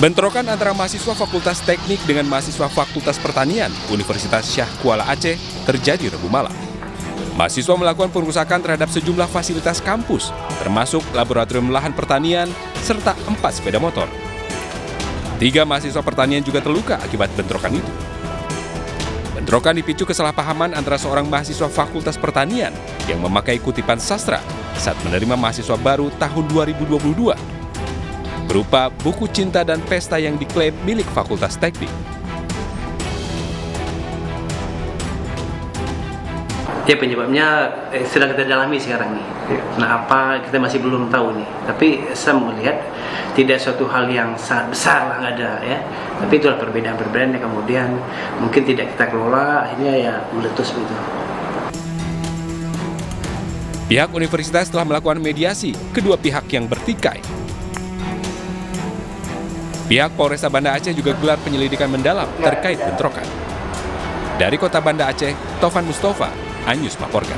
Bentrokan antara mahasiswa Fakultas Teknik dengan mahasiswa Fakultas Pertanian Universitas Syah Kuala Aceh terjadi Rabu malam. Mahasiswa melakukan perusakan terhadap sejumlah fasilitas kampus, termasuk laboratorium lahan pertanian, serta 4 sepeda motor. 3 mahasiswa pertanian juga terluka akibat bentrokan itu. Bentrokan dipicu kesalahpahaman antara seorang mahasiswa Fakultas Pertanian yang memakai kutipan sastra saat menerima mahasiswa baru tahun 2022. Berupa buku cinta dan pesta yang diklaim milik Fakultas Teknik. Ya, penyebabnya sedang kita dalami sekarang nih. Nah, apa kita masih belum tahu nih. Tapi saya melihat tidak suatu hal yang sangat besar lah, nggak ada ya. Tapi itulah perbedaan-perbedaan yang kemudian mungkin tidak kita kelola, akhirnya ya meletus begitu. Pihak universitas telah melakukan mediasi kedua pihak yang bertikai. Pihak Polresta Banda Aceh juga gelar penyelidikan mendalam terkait bentrokan. Dari Kota Banda Aceh, Taufan Mustafa, iNews melaporkan.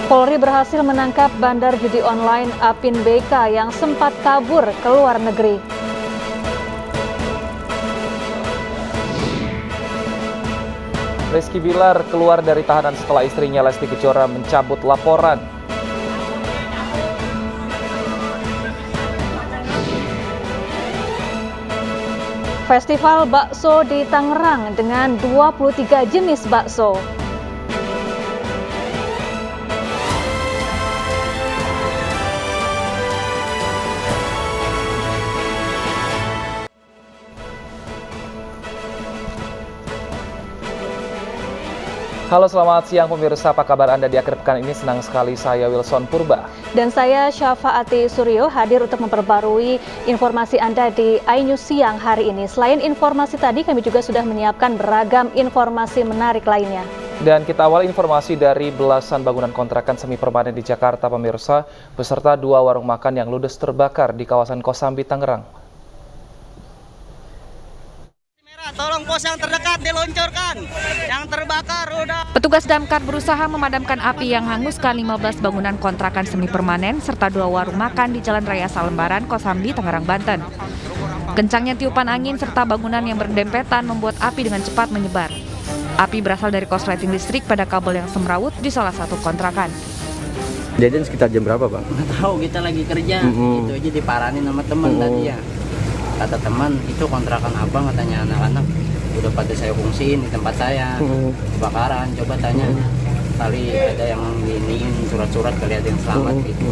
Polri berhasil menangkap bandar judi online Apin BK yang sempat kabur ke luar negeri. Rizky Bilar keluar dari tahanan setelah istrinya Lesti Kejora mencabut laporan. Festival bakso di Tangerang dengan 23 jenis bakso. Halo, selamat siang pemirsa, apa kabar Anda di akhir pekan ini? Senang sekali saya Wilson Purba. Dan saya Syafaati Suryo hadir untuk memperbarui informasi Anda di iNews siang hari ini. Selain informasi tadi, kami juga sudah menyiapkan beragam informasi menarik lainnya. Dan kita awal informasi dari belasan bangunan kontrakan semi permanen di Jakarta pemirsa, beserta 2 warung makan yang ludes terbakar di kawasan Kosambi, Tangerang. Tolong pos yang terdekat diluncurkan, yang terbakar udah. Petugas damkar berusaha memadamkan api yang hanguskan 15 bangunan kontrakan semi permanen serta 2 warung makan di Jalan Raya Salembaran, Kosambi, Tangerang, Banten. Kencangnya tiupan angin serta bangunan yang berdempetan membuat api dengan cepat menyebar. Api berasal dari korsleting listrik pada kabel yang semrawut di salah satu kontrakan. Kejadian sekitar jam berapa, Bang? Nggak tahu, kita lagi kerja, itu aja diparanin sama teman tadi ya. Kata teman, itu kontrakan abang, katanya anak-anak udah pada saya fungsiin di tempat saya, kebakaran, coba tanya kali ada yang diiniin surat-surat kali ada yang selamat gitu.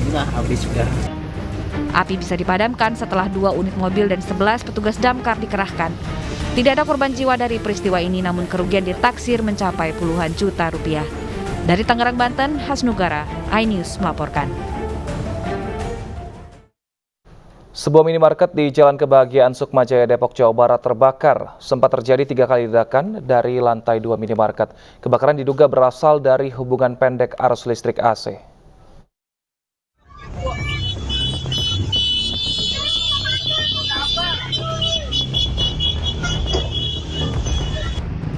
Udah habis sudah. Api bisa dipadamkan setelah 2 unit mobil dan 11 petugas damkar dikerahkan. Tidak ada korban jiwa dari peristiwa ini, namun kerugian ditaksir mencapai puluhan juta rupiah. Dari Tangerang, Banten, Hasnugara, iNews melaporkan. Sebuah minimarket di Jalan Kebahagiaan Sukmajaya, Depok, Jawa Barat terbakar. Sempat terjadi 3 kali ledakan dari lantai 2 minimarket. Kebakaran diduga berasal dari hubungan pendek arus listrik AC.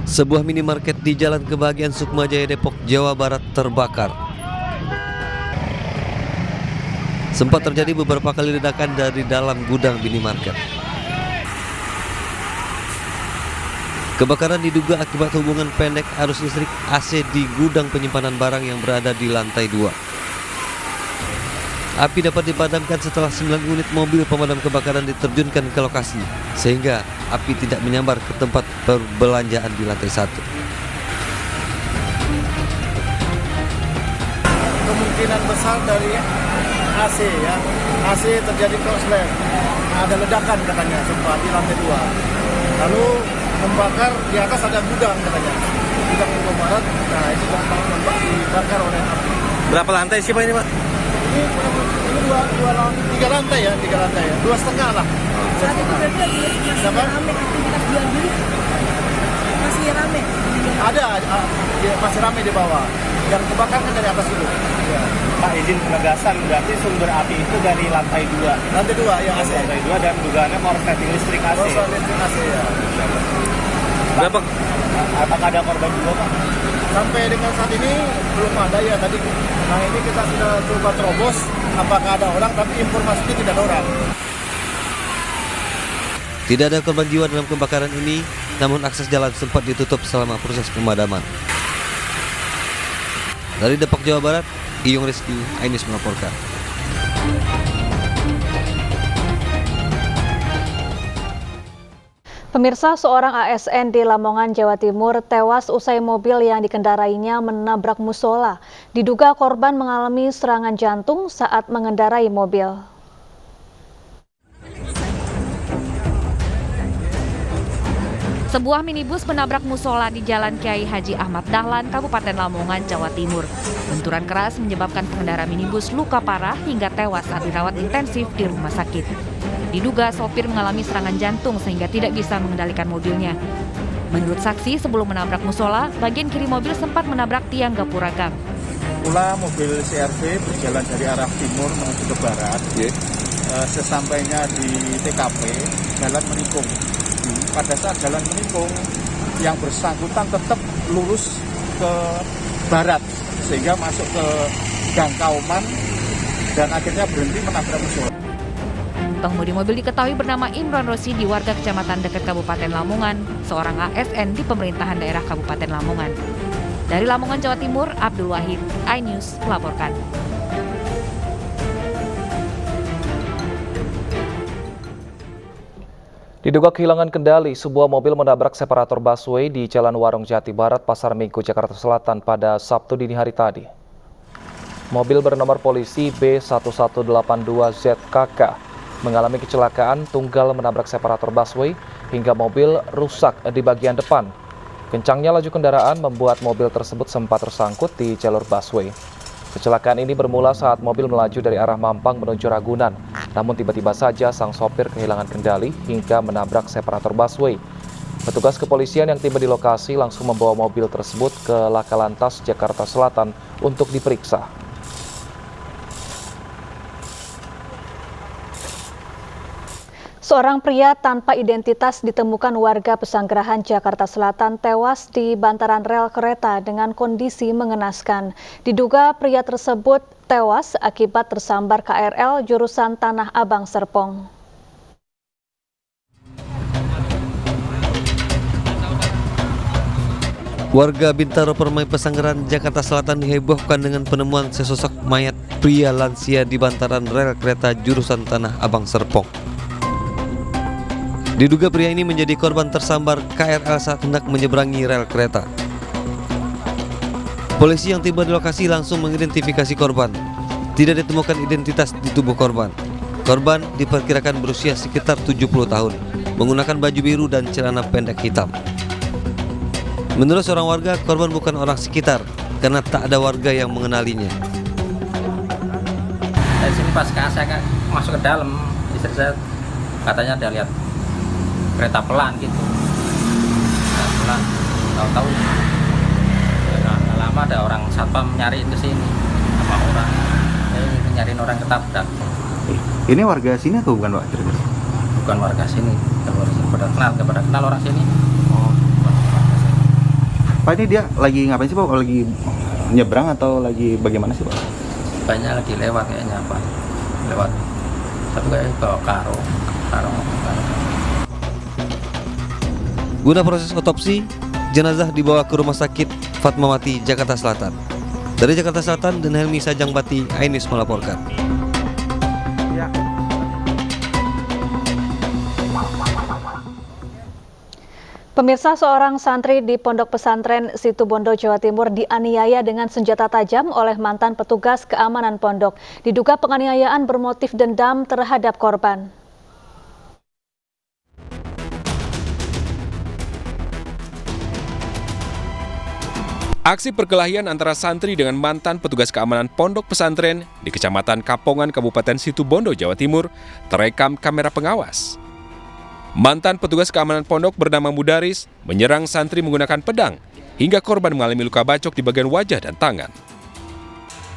Sebuah minimarket di Jalan Kebahagiaan Sukmajaya, Depok, Jawa Barat terbakar. Sempat terjadi beberapa kali ledakan dari dalam gudang minimarket. Kebakaran diduga akibat hubungan pendek arus listrik AC di gudang penyimpanan barang yang berada di lantai 2. Api dapat dipadamkan setelah 9 unit mobil pemadam kebakaran diterjunkan ke lokasi, sehingga api tidak menyambar ke tempat perbelanjaan di lantai 1. Kemungkinan besar dari AC ya, AC terjadi korslet. Ada ledakan katanya sempat di lantai 2. Lalu membakar di atas ada gudang katanya. Gudang di barat. Nah, itu tampak dibakar oleh api. Berapa lantai sih Pak ini, Pak? Ini 3 lantai ya, 2,5 lah. Saat itu berarti lagi rame aktivitas jual beli, masih rame. Ada masih rame di bawah. Yang kebakar kan dari atas itu. Ya. Pak, izin penegasan, berarti sumber api itu dari lantai 2? Lantai 2 yang AC. Lantai 2 dan dugaannya korsleting listrik AC? Korsleting AC, ya. Berapa? Apakah ada korban juga, Pak? Sampai dengan saat ini belum ada ya tadi. Nah ini kita sudah coba terobos apakah ada orang, tapi informasinya tidak ada orang. Tidak ada korban jiwa dalam kebakaran ini, namun akses jalan sempat ditutup selama proses pemadaman. Dari Depok, Jawa Barat, Iyung Rizky, Ainis melaporkan. Pemirsa, seorang ASN di Lamongan, Jawa Timur tewas usai mobil yang dikendarainya menabrak musola. Diduga korban mengalami serangan jantung saat mengendarai mobil. Sebuah minibus menabrak musola di Jalan Kiai Haji Ahmad Dahlan, Kabupaten Lamongan, Jawa Timur. Benturan keras menyebabkan pengendara minibus luka parah hingga tewas saat dirawat intensif di rumah sakit. Diduga sopir mengalami serangan jantung sehingga tidak bisa mengendalikan mobilnya. Menurut saksi, sebelum menabrak musola, bagian kiri mobil sempat menabrak tiang gapura gang. Pula mobil CRV berjalan dari arah timur menuju ke barat. Sesampainya di TKP, jalan menikung. Pada saat jalan menikung, yang bersangkutan tetap lurus ke barat sehingga masuk ke Gang Kauman dan akhirnya berhenti menabrak musola. Pengemudi mobil diketahui bernama Imran Rosidi, warga kecamatan dekat Kabupaten Lamongan, seorang ASN di pemerintahan daerah Kabupaten Lamongan. Dari Lamongan, Jawa Timur, Abdul Wahid, iNews melaporkan. Diduga kehilangan kendali, sebuah mobil menabrak separator busway di Jalan Warung Jati Barat, Pasar Minggu, Jakarta Selatan pada Sabtu dini hari tadi. Mobil bernomor polisi B1182ZKK mengalami kecelakaan tunggal menabrak separator busway hingga mobil rusak di bagian depan. Kencangnya laju kendaraan membuat mobil tersebut sempat tersangkut di jalur busway. Kecelakaan ini bermula saat mobil melaju dari arah Mampang menuju Ragunan. Namun tiba-tiba saja sang sopir kehilangan kendali hingga menabrak separator busway. Petugas kepolisian yang tiba di lokasi langsung membawa mobil tersebut ke Laka Lantas Jakarta Selatan untuk diperiksa. Seorang pria tanpa identitas ditemukan warga Pesanggerahan, Jakarta Selatan tewas di bantaran rel kereta dengan kondisi mengenaskan. Diduga pria tersebut tewas akibat tersambar KRL jurusan Tanah Abang Serpong. Warga Bintaro Permai Pesanggerahan, Jakarta Selatan dihebohkan dengan penemuan sesosok mayat pria lansia di bantaran rel kereta jurusan Tanah Abang Serpong. Diduga pria ini menjadi korban tersambar KRL saat hendak menyeberangi rel kereta. Polisi yang tiba di lokasi langsung mengidentifikasi korban. Tidak ditemukan identitas di tubuh korban. Korban diperkirakan berusia sekitar 70 tahun, menggunakan baju biru dan celana pendek hitam. Menurut seorang warga, korban bukan orang sekitar karena tak ada warga yang mengenalinya. Dari sini pas saya masuk ke dalam, istri saya katanya ada lihat kereta pelan gitu, pelan, tahu-tahu lama ada orang satpam nyari ke sini, sama orang, nyariin orang ketabrak. Ini warga sini atau bukan, Pak? Bukan warga sini, pada kenal orang sini. Oh. Pak, ini dia lagi ngapain sih, Pak? Lagi nyebrang atau lagi bagaimana sih, Pak? Banyak lagi lewat kayaknya, Pak. Lewat, tapi kayak bawa karo. Guna proses otopsi, jenazah dibawa ke Rumah Sakit Fatmawati, Jakarta Selatan. Dari Jakarta Selatan, dan Helmi Sajangbati, iNews melaporkan. Pemirsa, seorang santri di Pondok Pesantren Situbondo, Jawa Timur dianiaya dengan senjata tajam oleh mantan petugas keamanan pondok. Diduga penganiayaan bermotif dendam terhadap korban. Aksi perkelahian antara santri dengan mantan petugas keamanan pondok pesantren di Kecamatan Kapongan, Kabupaten Situbondo, Jawa Timur, terekam kamera pengawas. Mantan petugas keamanan pondok bernama Mudaris menyerang santri menggunakan pedang hingga korban mengalami luka bacok di bagian wajah dan tangan.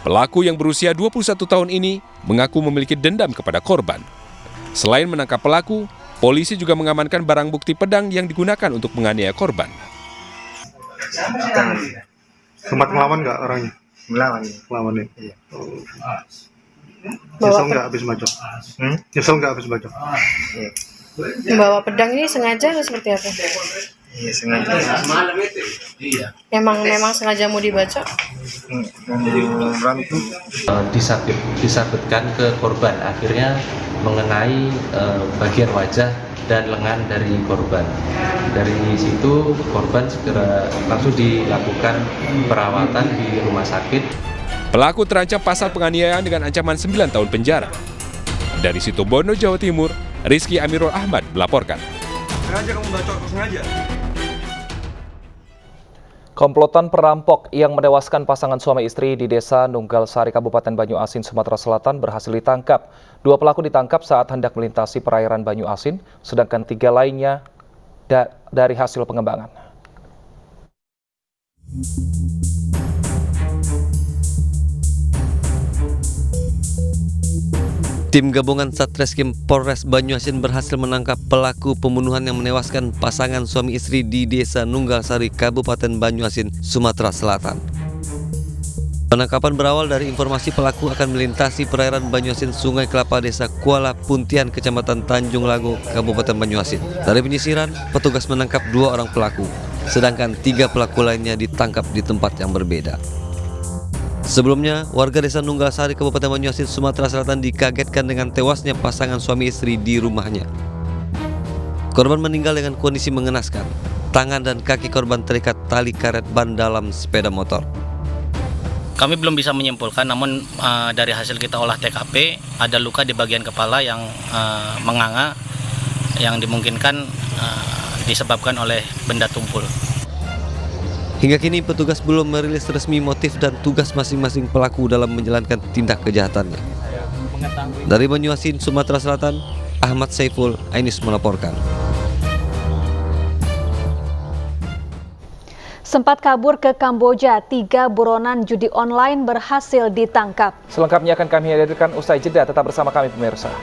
Pelaku yang berusia 21 tahun ini mengaku memiliki dendam kepada korban. Selain menangkap pelaku, polisi juga mengamankan barang bukti pedang yang digunakan untuk menganiaya korban. Sempat melawan nggak orangnya? Melawan ya. Iya. Nyesel nggak habis bacok? Nyesel nggak habis bacok? Bawa pedang ini sengaja atau seperti apa? Iya, sengaja. Memang sengaja mau dibacok? Disabetkan ke korban, akhirnya mengenai bagian wajah dan lengan dari korban. Dari situ korban segera langsung dilakukan perawatan di rumah sakit. Pelaku terancam pasal penganiayaan dengan ancaman 9 tahun penjara. Dari Situbondo, Jawa Timur, Rizky Amirul Ahmad melaporkan. Sengaja kamu bacok, sengaja? Komplotan perampok yang menewaskan pasangan suami istri di Desa Nunggal Sari, Kabupaten Banyuasin, Sumatera Selatan berhasil ditangkap. 2 pelaku ditangkap saat hendak melintasi perairan Banyuasin, sedangkan 3 lainnya dari hasil pengembangan. Tim gabungan Satreskrim Polres Banyuasin berhasil menangkap pelaku pembunuhan yang menewaskan pasangan suami istri di Desa Nunggal Sari, Kabupaten Banyuasin, Sumatera Selatan. Penangkapan berawal dari informasi pelaku akan melintasi perairan Banyuasin Sungai Kelapa Desa Kuala Puntian, Kecamatan Tanjung Lago, Kabupaten Banyuasin. Dari penyisiran, petugas menangkap 2 orang pelaku, sedangkan 3 pelaku lainnya ditangkap di tempat yang berbeda. Sebelumnya, warga Desa Nunggal Sari, Kabupaten Banyuasin, Sumatera Selatan dikagetkan dengan tewasnya pasangan suami istri di rumahnya. Korban meninggal dengan kondisi mengenaskan. Tangan dan kaki korban terikat tali karet ban dalam sepeda motor. Kami belum bisa menyimpulkan, namun dari hasil kita olah TKP, ada luka di bagian kepala yang menganga, yang dimungkinkan disebabkan oleh benda tumpul. Hingga kini petugas belum merilis resmi motif dan tugas masing-masing pelaku dalam menjalankan tindak kejahatannya. Dari Banyuasin, Sumatera Selatan, Ahmad Saiful Ainis melaporkan. Sempat kabur ke Kamboja, 3 buronan judi online berhasil ditangkap. Selengkapnya akan kami hadirkan usai jeda, tetap bersama kami pemirsa.